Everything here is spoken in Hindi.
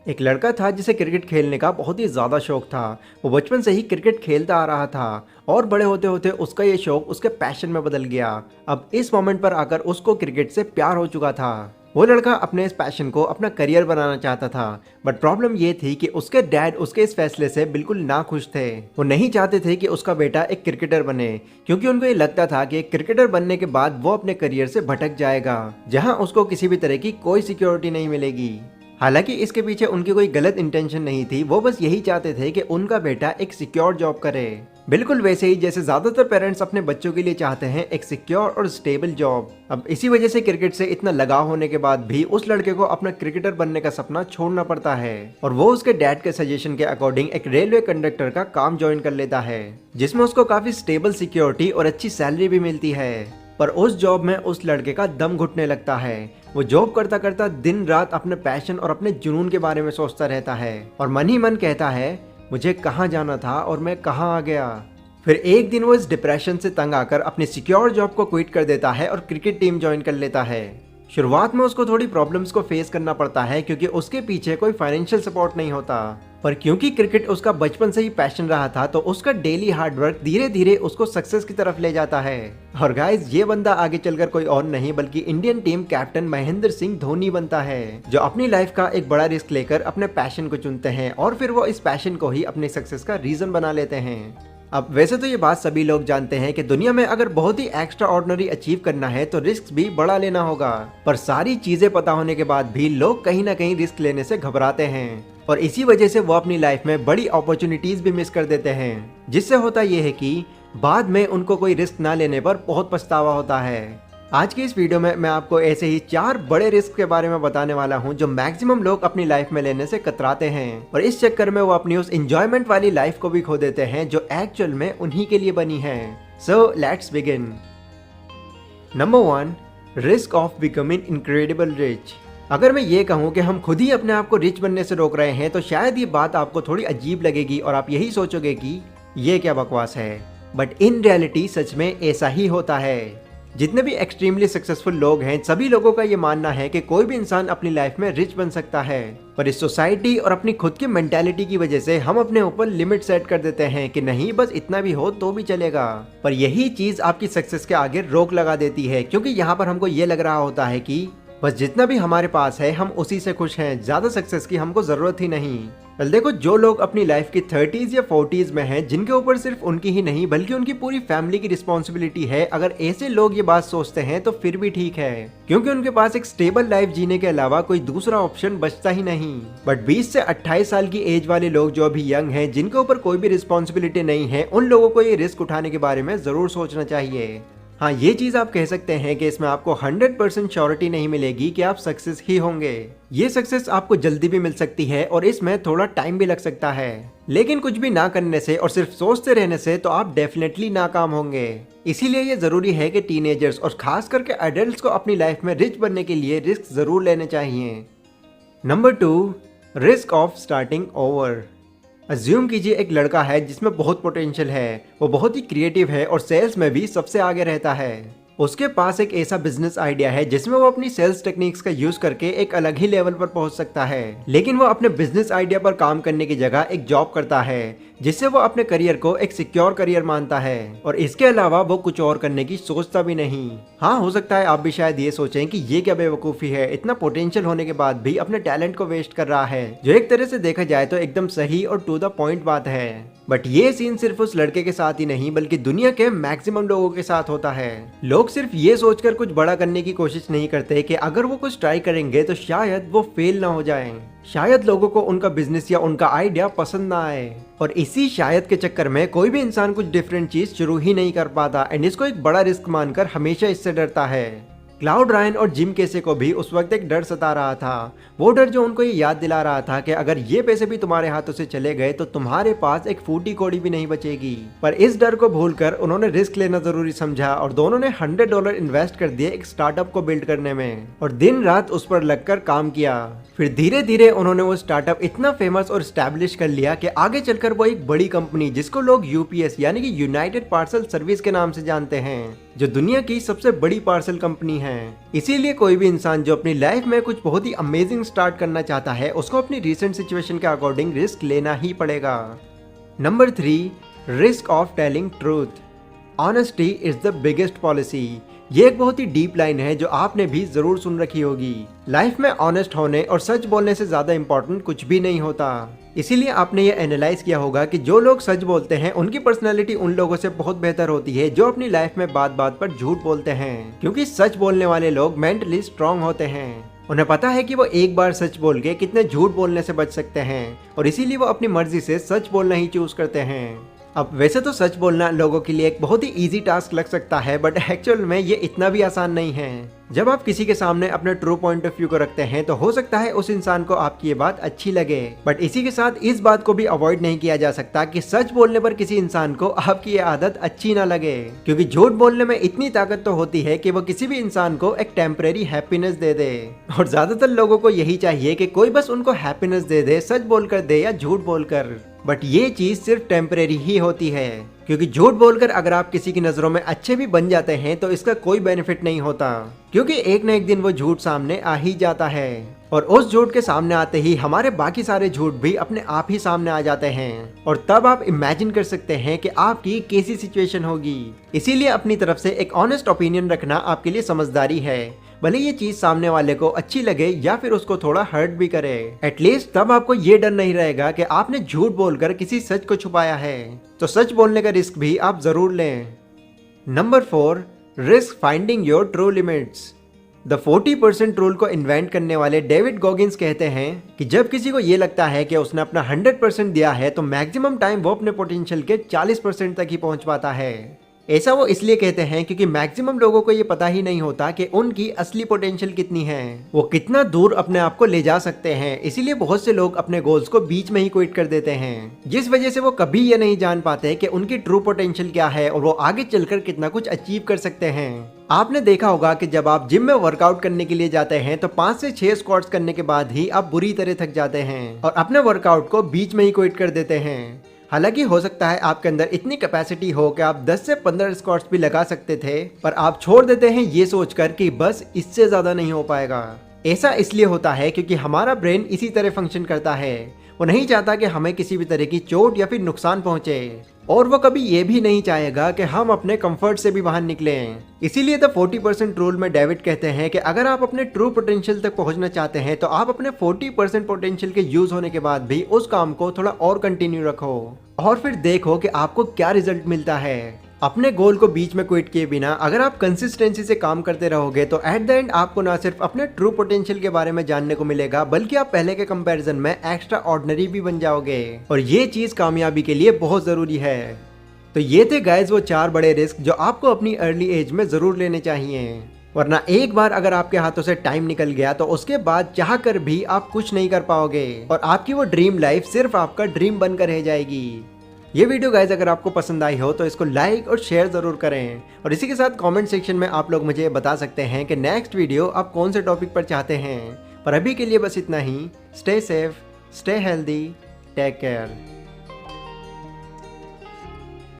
एक लड़का था जिसे क्रिकेट खेलने का बहुत ही ज़्यादा शौक था। वो बचपन से ही क्रिकेट खेलता आ रहा था और बड़े होते होते उसका ये शौक उसके पैशन में बदल गया। अब इस मोमेंट पर आकर उसको क्रिकेट से प्यार हो चुका था। वो लड़का अपने इस पैशन को अपना करियर बनाना चाहता था, बट प्रॉब्लम ये थी कि उसके डैड उसके इस फैसले से बिल्कुल ना खुश थे। वो नहीं चाहते थे कि उसका बेटा एक क्रिकेटर बने, क्योंकि उनको ये लगता था कि एक क्रिकेटर बनने के बाद वो अपने करियर से भटक जाएगा, जहां उसको किसी भी तरह की कोई सिक्योरिटी नहीं मिलेगी। हालांकि इसके पीछे उनकी कोई गलत इंटेंशन नहीं थी, वो बस यही चाहते थे कि उनका बेटा एक सिक्योर जॉब करे, बिल्कुल वैसे ही जैसे ज्यादातर पेरेंट्स अपने बच्चों के लिए चाहते हैं एक सिक्योर और स्टेबल जॉब। अब इसी वजह से क्रिकेट से इतना लगाव होने के बाद भी उस लड़के को अपना क्रिकेटर बनने का सपना छोड़ना पड़ता है और वो उसके डैड के सजेशन के अकॉर्डिंग एक रेलवे कंडक्टर का काम ज्वाइन कर लेता है, जिसमें उसको काफी स्टेबल सिक्योरिटी और अच्छी सैलरी भी मिलती है। पर उस जॉब में उस लड़के का दम घुटने लगता है। वो जॉब करता करता दिन रात अपने पैशन और अपने जुनून के बारे में सोचता रहता है और मन ही मन कहता है, मुझे कहाँ जाना था और मैं कहाँ आ गया। फिर एक दिन वो इस डिप्रेशन से तंग आकर अपनी सिक्योर जॉब को क्विट कर देता है और क्रिकेट टीम ज्वाइन कर लेता है। शुरुआत में उसको थोड़ी प्रॉब्लम्स को फेस करना पड़ता है, क्योंकि उसके पीछे कोई फाइनेंशियल सपोर्ट नहीं होता। पर क्योंकि क्रिकेट उसका बचपन से ही पैशन रहा था, तो उसका डेली हार्डवर्क धीरे धीरे उसको सक्सेस की तरफ ले जाता है। और गाइस, ये बंदा आगे चलकर कोई और नहीं बल्कि Indian team captain Mahendra Singh Dhoni बनता है, जो अपनी लाइफ का एक बड़ा रिस्क लेकर अपने पैशन को चुनते हैं और फिर वो इस पैशन को ही अपनी सक्सेस का रीजन बना लेते हैं। अब वैसे तो ये बात सभी लोग जानते हैं कि दुनिया में अगर बहुत ही एक्स्ट्रा ऑर्डिनरी अचीव करना है तो रिस्क भी बड़ा लेना होगा, पर सारी चीजें पता होने के बाद भी लोग कहीं ना कहीं रिस्क लेने से घबराते हैं और इसी वजह से वो अपनी लाइफ में बड़ी अपॉर्चुनिटीज भी मिस कर देते हैं, जिससे होता ये है कि बाद में उनको कोई रिस्क ना लेने पर बहुत पछतावा होता है। आज की इस वीडियो में मैं आपको ऐसे ही 4 बड़े रिस्क के बारे में बताने वाला हूं जो मैक्सिमम लोग अपनी लाइफ में लेने से कतराते हैं और इस चक्कर में वो अपनी उस एंजॉयमेंट वाली लाइफ को भी खो देते हैं जो एक्चुअल में उन्हीं के लिए बनी है। So let's begin. Number 1, risk of becoming incredible rich. अगर मैं ये कहूँ कि हम खुद ही अपने आप को रिच बनने से रोक रहे हैं तो शायद ये बात आपको थोड़ी अजीब लगेगी और आप यही सोचोगे कि ये क्या बकवास है, बट इन रियलिटी सच में ऐसा ही होता है। जितने भी एक्सट्रीमली सक्सेसफुल लोग हैं, सभी लोगों का ये मानना है कि कोई भी इंसान अपनी लाइफ में रिच बन सकता है, पर इस सोसाइटी और अपनी खुद की मेंटालिटी की वजह से हम अपने ऊपर लिमिट सेट कर देते हैं कि नहीं, बस इतना भी हो तो भी चलेगा। पर यही चीज आपकी सक्सेस के आगे रोक लगा देती है, क्योंकि यहाँ पर हमको ये लग रहा होता है कि बस जितना भी हमारे पास है हम उसी से खुश हैं, ज्यादा सक्सेस की हमको जरूरत ही नहीं। वेल देखो, जो लोग अपनी लाइफ की 30s या 40s में हैं, जिनके ऊपर सिर्फ उनकी ही नहीं बल्कि उनकी पूरी फैमिली की रिस्पॉन्सिबिलिटी है, अगर ऐसे लोग ये बात सोचते हैं तो फिर भी ठीक है, क्योंकि उनके पास एक स्टेबल लाइफ जीने के अलावा कोई दूसरा ऑप्शन बचता ही नहीं। बट 20 से 28 साल की एज वाले लोग जो अभी यंग हैं, जिनके ऊपर कोई भी रिस्पॉन्सिबिलिटी नहीं है, उन लोगों को ये रिस्क उठाने के बारे में जरूर सोचना चाहिए। हाँ, ये चीज आप कह सकते हैं कि इसमें आपको 100% श्योरिटी नहीं मिलेगी कि आप सक्सेस ही होंगे। ये सक्सेस आपको जल्दी भी मिल सकती है और इसमें थोड़ा टाइम भी लग सकता है, लेकिन कुछ भी ना करने से और सिर्फ सोचते रहने से तो आप डेफिनेटली नाकाम होंगे। इसीलिए ये जरूरी है कि टीनेजर्स और खास करके एडल्ट्स को अपनी लाइफ में रिच बनने के लिए रिस्क जरूर लेने चाहिए। Number 2, risk of starting over. Assume कीजिए एक लड़का है जिसमें बहुत पोटेंशियल है, वो बहुत ही क्रिएटिव है और सेल्स में भी सबसे आगे रहता है। उसके पास एक ऐसा बिजनेस आइडिया है जिसमें वो अपनी सेल्स टेक्निक्स का यूज करके एक अलग ही लेवल पर पहुंच सकता है, लेकिन वो अपने बिजनेस आइडिया पर काम करने की जगह एक जॉब करता है, जिससे वो अपने करियर को एक सिक्योर करियर मानता है और इसके अलावा वो कुछ और करने की सोचता भी नहीं। हाँ, हो सकता है आप भी शायद ये सोचें कि ये क्या बेवकूफ़ी है, इतना पोटेंशियल होने के बाद भी अपने टैलेंट को वेस्ट कर रहा है, जो एक तरह से देखा जाए तो एकदम सही और टू द पॉइंट बात है। बट ये सीन सिर्फ उस लड़के के साथ ही नहीं बल्कि दुनिया के मैक्सिमम लोगों के साथ होता है। लोग सिर्फ ये सोचकर कुछ बड़ा करने की कोशिश नहीं करते कि अगर वो कुछ ट्राई करेंगे तो शायद वो फेल ना हो जाएं। शायद लोगों को उनका बिजनेस या उनका आइडिया पसंद ना आए और इसी शायद के चक्कर में कोई भी इंसान कुछ डिफरेंट चीज शुरू ही नहीं कर पाता एंड इसको एक बड़ा रिस्क मानकर हमेशा इससे डरता है। क्लाउड रायन और जिम केसे को भी उस वक्त एक डर सता रहा था, वो डर जो उनको ये याद दिला रहा था कि अगर ये पैसे भी तुम्हारे हाथों से चले गए तो तुम्हारे पास एक फूटी कौड़ी भी नहीं बचेगी। पर इस डर को भूलकर उन्होंने रिस्क लेना जरूरी समझा और दोनों ने $100 इन्वेस्ट कर दिए एक स्टार्टअप को बिल्ड करने में और दिन रात उस पर लगकर काम किया। फिर धीरे धीरे उन्होंने वो स्टार्टअप इतना फेमस और स्टैब्लिश कर लिया कि आगे चलकर वो एक बड़ी कंपनी जिसको लोग यूपीएस यानी कि यूनाइटेड पार्सल सर्विस के नाम से जानते हैं, जो दुनिया की सबसे बड़ी पार्सल कंपनी है। इसीलिए कोई भी इंसान जो अपनी लाइफ में कुछ बहुत ही अमेजिंग स्टार्ट करना चाहता है, उसको अपनी रिसेंट सिचुएशन के अकॉर्डिंग रिस्क लेना ही पड़ेगा। Number 3, risk of telling truth. Honesty is the biggest policy. ये एक बहुत ही डीप लाइन है जो आपने भी जरूर सुन रखी होगी। लाइफ में ऑनेस्ट होने और सच बोलने से ज्यादा इम्पोर्टेंट कुछ भी नहीं होता। इसीलिए आपने ये एनालाइज किया होगा कि जो लोग सच बोलते हैं उनकी पर्सनैलिटी उन लोगों से बहुत बेहतर होती है जो अपनी लाइफ में बात बात पर झूठ बोलते हैं, क्योंकि सच बोलने वाले लोग मेंटली स्ट्रांग होते हैं। उन्हें पता है कि वो एक बार सच बोल के कितने झूठ बोलने से बच सकते हैं, और इसीलिए वो अपनी मर्जी से सच बोलना ही चूज करते हैं। अब वैसे तो सच बोलना लोगों के लिए एक बहुत ही इजी टास्क लग सकता है, बट एक्चुअल में ये इतना भी आसान नहीं है। जब आप किसी के सामने अपने ट्रू पॉइंट ऑफ व्यू को रखते हैं तो हो सकता है उस इंसान को आपकी ये बात अच्छी लगे, बट इसी के साथ इस बात को भी अवॉइड नहीं किया जा सकता कि सच बोलने पर किसी इंसान को आपकी ये आदत अच्छी ना लगे, क्योंकि झूठ बोलने में इतनी ताकत तो होती है कि वो किसी भी इंसान को एक टेम्परेरी हैप्पीनेस दे दे, और ज्यादातर लोगों को यही चाहिए कि कोई बस उनको हैप्पीनेस दे दे, सच बोलकर दे या झूठ बोलकर। बट ये चीज सिर्फ टेम्परेरी ही होती है, क्योंकि झूठ बोलकर अगर आप किसी की नजरों में अच्छे भी बन जाते हैं तो इसका कोई बेनिफिट नहीं होता, क्योंकि एक न एक दिन वो झूठ सामने आ ही जाता है, और उस झूठ के सामने आते ही हमारे बाकी सारे झूठ भी अपने आप ही सामने आ जाते हैं, और तब आप इमेजिन कर सकते हैं कि आपकी कैसी सिचुएशन होगी। इसीलिए अपनी तरफ से एक ऑनेस्ट ओपिनियन रखना आपके लिए समझदारी है, भले ये चीज सामने वाले को अच्छी लगे या फिर उसको थोड़ा हर्ट भी करे। एटलीस्ट तब आपको ये डर नहीं रहेगा कि आपने झूठ बोलकर किसी सच को छुपाया है, तो सच बोलने का रिस्क भी आप जरूर लें। Number 4, risk finding your true limits. The 40% rule को इन्वेंट करने वाले डेविड गॉगिंस कहते हैं कि जब किसी को ये लगता है कि उसने अपना 100% दिया है तो मैक्सिमम टाइम वो अपने पोटेंशियल के 40% तक ही पहुंच पाता है। ऐसा वो इसलिए कहते हैं क्योंकि मैक्सिमम लोगों को ये पता ही नहीं होता कि उनकी असली पोटेंशियल कितनी है, वो कितना दूर अपने आप को ले जा सकते हैं। इसीलिए बहुत से लोग अपने गोल्स को बीच में ही क्विट कर देते हैं, जिस वजह से वो कभी ये नहीं जान पाते कि उनकी ट्रू पोटेंशियल क्या है और वो आगे चलकर कितना कुछ अचीव कर सकते हैं। आपने देखा होगा कि जब आप जिम में वर्कआउट करने के लिए जाते हैं तो 5 से 6 स्क्वाट्स करने के बाद ही आप बुरी तरह थक जाते हैं और अपने वर्कआउट को बीच में ही क्विट कर देते हैं। हालांकि हो सकता है आपके अंदर इतनी कैपेसिटी हो कि आप 10 से 15 स्क्वाट्स भी लगा सकते थे, पर आप छोड़ देते हैं ये सोचकर कि बस इससे ज्यादा नहीं हो पाएगा। ऐसा इसलिए होता है क्योंकि हमारा ब्रेन इसी तरह फंक्शन करता है, वो नहीं चाहता कि हमें किसी भी तरह की चोट या फिर नुकसान पहुंचे, और वो कभी ये भी नहीं चाहेगा कि हम अपने कंफर्ट से भी बाहर निकलें। इसीलिए द 40% रूल में डेविड कहते हैं कि अगर आप अपने ट्रू पोटेंशियल तक पहुंचना चाहते हैं तो आप अपने 40% पोटेंशियल के यूज होने के बाद भी उस काम को थोड़ा और कंटिन्यू रखो, और फिर देखो कि आपको क्या रिजल्ट मिलता है। अपने गोल को बीच में क्विट किए बिना अगर आप कंसिस्टेंसी से काम करते रहोगे तो एट द एंड आपको ना सिर्फ अपने ट्रू पोटेंशियल के बारे में जानने को मिलेगा, बल्कि आप पहले के कंपैरिजन में एक्स्ट्रा ऑर्डिनरी भी बन जाओगे, और ये चीज कामयाबी के लिए बहुत जरूरी है। तो ये थे गाइज वो 4 बड़े रिस्क जो आपको अपनी अर्ली एज में जरूर लेने चाहिए, वरना एक बार अगर आपके हाथों से टाइम निकल गया तो उसके बाद चाह कर भी आप कुछ नहीं कर पाओगे, और आपकी वो ड्रीम लाइफ सिर्फ आपका ड्रीम बनकर रह जाएगी। ये वीडियो गाइज अगर आपको पसंद आई हो तो इसको लाइक और शेयर जरूर करें, और इसी के साथ कमेंट सेक्शन में आप लोग मुझे बता सकते हैं कि नेक्स्ट वीडियो आप कौन से टॉपिक पर चाहते हैं। पर अभी के लिए बस इतना ही। Stay safe, stay healthy, take care.